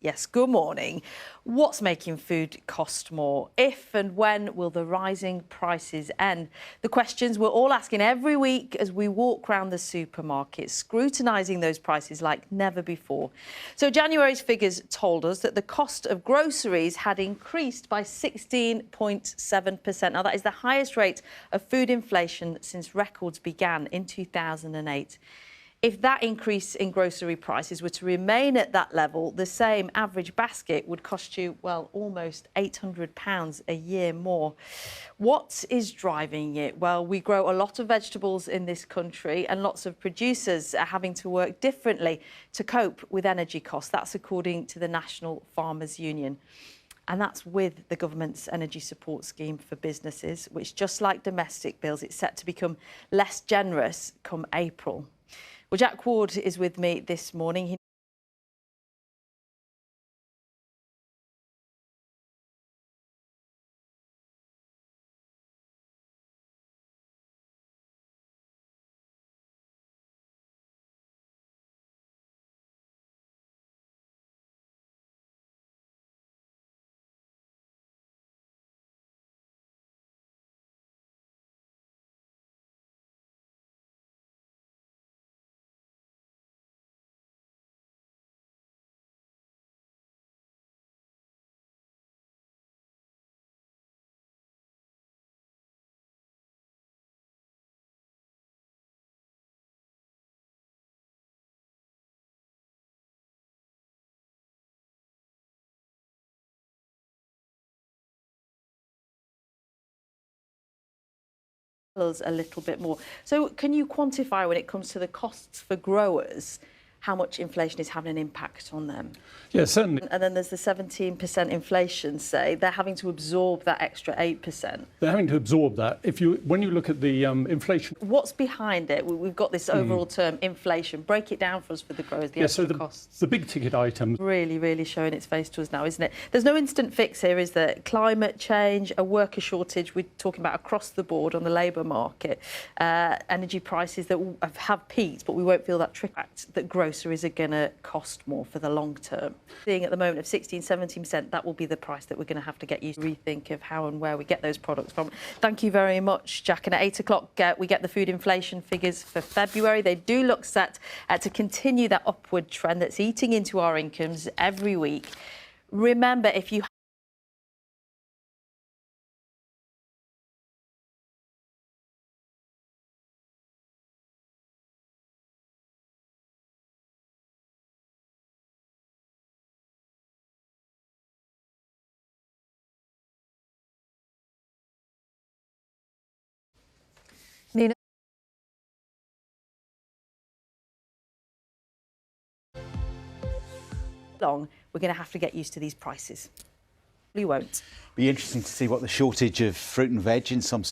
Yes, good morning. What's making food cost more? If and when will the rising prices end? The questions we're all asking every week as we walk around the supermarket, scrutinising those prices like never before. So January's figures told us that the cost of groceries had increased by 16.7%. Now, that is the highest rate of food inflation since records began in 2008. If that increase in grocery prices were to remain at that level, the same average basket would cost you, well, almost £800 a year more. What is driving it? Well, we grow a lot of vegetables in this country and lots of producers are having to work differently to cope with energy costs. That's according to the National Farmers Union. And that's with the government's energy support scheme for businesses, which, just like domestic bills, it's set to become less generous come April. Well, Jack Ward is with me this morning. Us a little bit more. So can you quantify, when it comes to the costs for growers, how much inflation is having an impact on them? Yeah, certainly. And then there's the 17% inflation, say. They're having to absorb that extra 8%. They're having to absorb that. When you look at the inflation... What's behind it? We've got this overall term, inflation. Break it down for us for the growers, the extra costs. The big ticket items... Really showing its face to us now, isn't it? There's no instant fix here, is there? Climate change, a worker shortage, we're talking about across the board on the labour market, energy prices that have peaked, but we won't feel that trickle that groceries are going to cost more for the long term. Seeing at the moment of 16-17%, that will be the price that we're going to have to get used to rethink of how and where we get those products from. Thank you very much, Jack. And at 8 o'clock, we get the food inflation figures for February. They do look set to continue that upward trend that's eating into our incomes every week. Remember, if you Nina. Long, we're going to have to get used to these prices. We won't. Be interesting to see what the shortage of fruit and veg in some